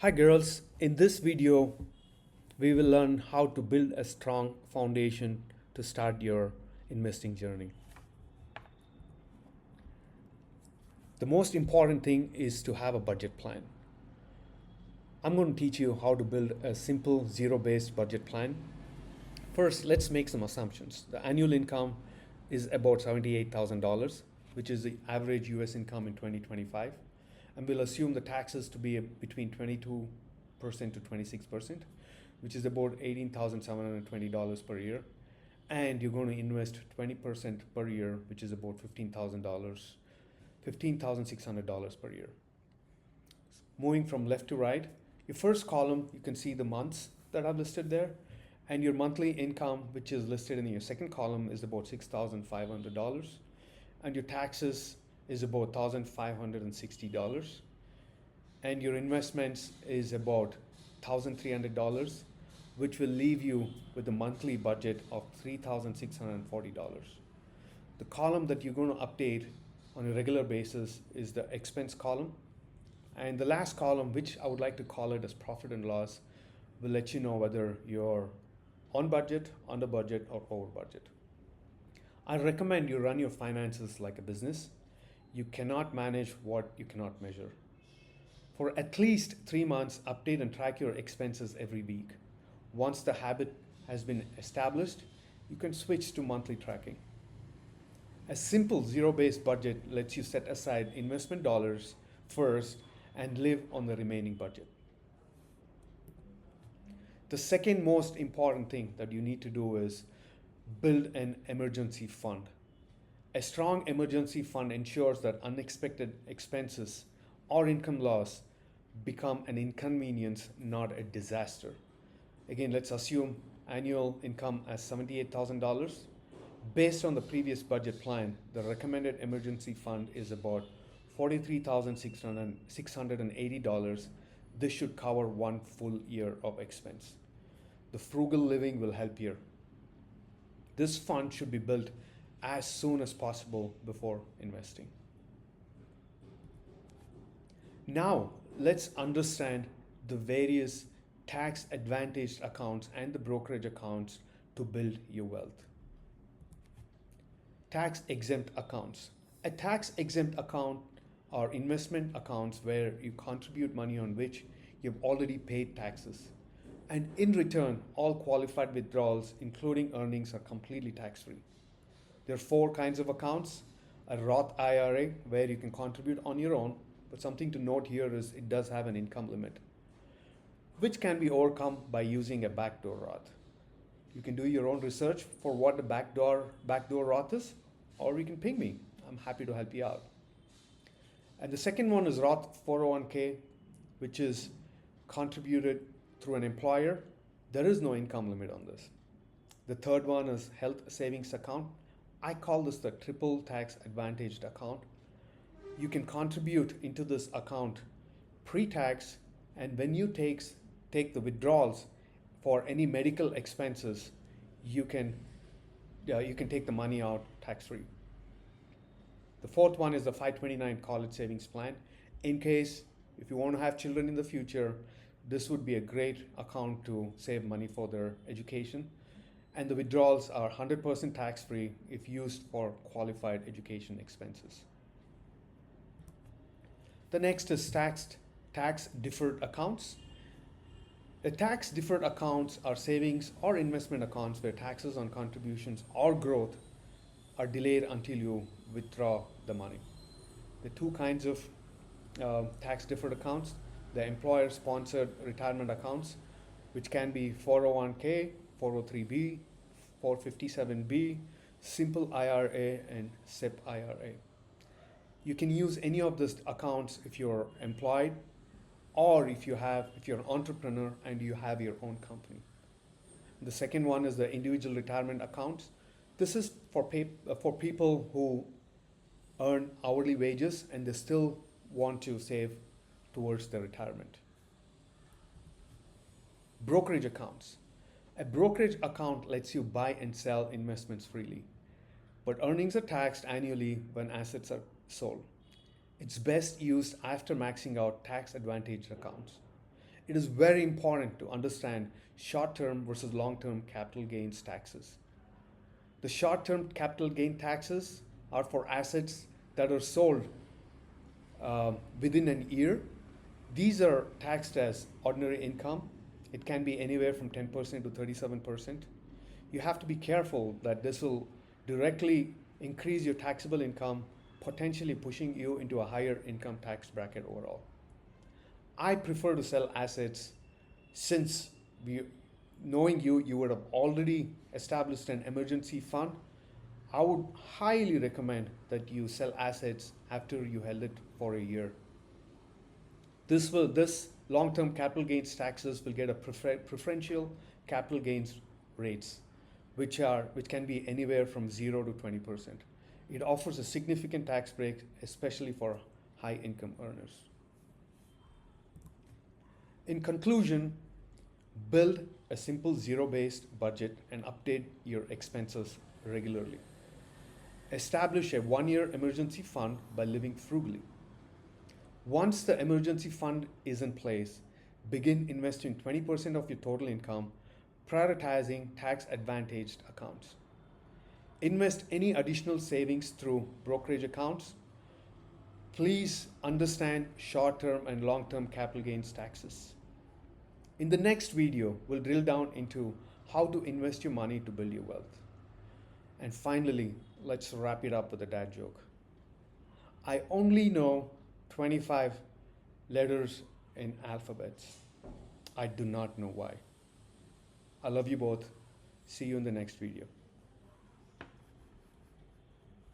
Hi girls, in this video we will learn how to build a strong foundation to start your investing journey. The most important thing is to have a budget plan. I'm going to teach you how to build a simple zero-based budget plan. First, let's make some assumptions. The annual income is about $78,000, which is the average US income in 2025. And we'll assume the taxes to be between 22% to 26%, which is about $18,720 per year. And you're going to invest 20% per year, which is about $15,600 per year. Moving from left to right, your first column, you can see the months that are listed there. And your monthly income, which is listed in your second column, is about $6,500. And your taxes is about $1,560. And your investments is about $1,300, which will leave you with a monthly budget of $3,640. The column that you're going to update on a regular basis is the expense column. And the last column, which I would like to call it as profit and loss, will let you know whether you're on budget, under budget, or over budget. I recommend you run your finances like a business. You cannot manage what you cannot measure. For at least 3 months, update and track your expenses every week. Once the habit has been established, you can switch to monthly tracking. A simple zero-based budget lets you set aside investment dollars first and live on the remaining budget. The second most important thing that you need to do is build an emergency fund. A strong emergency fund ensures that unexpected expenses or income loss become an inconvenience, not a disaster. Again, let's assume annual income as $78,000. Based on the previous budget plan, the recommended emergency fund is about $43,680. This should cover 1 full year of expense. The frugal living will help here. This fund should be built as soon as possible before investing. Now, let's understand the various tax advantaged accounts and the brokerage accounts to build your wealth. Tax exempt accounts. A tax exempt account are investment accounts where you contribute money on which you've already paid taxes. And in return, all qualified withdrawals, including earnings, are completely tax-free. There are 4 kinds of accounts. A Roth IRA, where you can contribute on your own, but something to note here is it does have an income limit, which can be overcome by using a backdoor Roth. You can do your own research for what the backdoor Roth is, or you can ping me. I'm happy to help you out. And the second one is Roth 401k, which is contributed through an employer. There is no income limit on this. The third one is health savings account. I call this the triple tax advantaged account. You can contribute into this account pre-tax, and when you take the withdrawals for any medical expenses, you can take the money out tax-free. The fourth one is the 529 college savings plan. In case if you want to have children in the future, this would be a great account to save money for their education. And the withdrawals are 100% tax-free if used for qualified education expenses. The next is tax deferred accounts. The tax deferred accounts are savings or investment accounts where taxes on contributions or growth are delayed until you withdraw the money. The 2 kinds of tax deferred accounts: the employer sponsored retirement accounts, which can be 401k, 403b, 457b, simple IRA, and SIP IRA. You can use any of these accounts if you're employed, or if you're an entrepreneur and you have your own company. The second one is the individual retirement accounts. This is for people who earn hourly wages and they still want to save towards their retirement. Brokerage accounts. A brokerage account lets you buy and sell investments freely, but earnings are taxed annually when assets are sold. It's best used after maxing out tax advantaged accounts. it is very important to understand short-term versus long-term capital gains taxes. The short-term capital gain taxes are for assets that are sold within an year. These are taxed as ordinary income. It can be anywhere from 10% to 37%. You have to be careful that this will directly increase your taxable income, potentially pushing you into a higher income tax bracket overall. I prefer to sell assets since knowing you would have already established an emergency fund. I would highly recommend that you sell assets after you held it for a year. This long-term capital gains taxes will get a preferential capital gains rates, which can be anywhere from 0 to 20%. It offers a significant tax break, especially for high income earners. In conclusion, build a simple zero-based budget and update your expenses regularly. Establish a one-year emergency fund by living frugally. Once the emergency fund is in place, begin investing 20% of your total income, prioritizing tax-advantaged accounts. Invest any additional savings through brokerage accounts. Please understand short-term and long-term capital gains taxes. In the next video, we'll drill down into how to invest your money to build your wealth. And finally, let's wrap it up with a dad joke. I only know 25 letters in alphabets. I do not know why. I love you both. See you in the next video.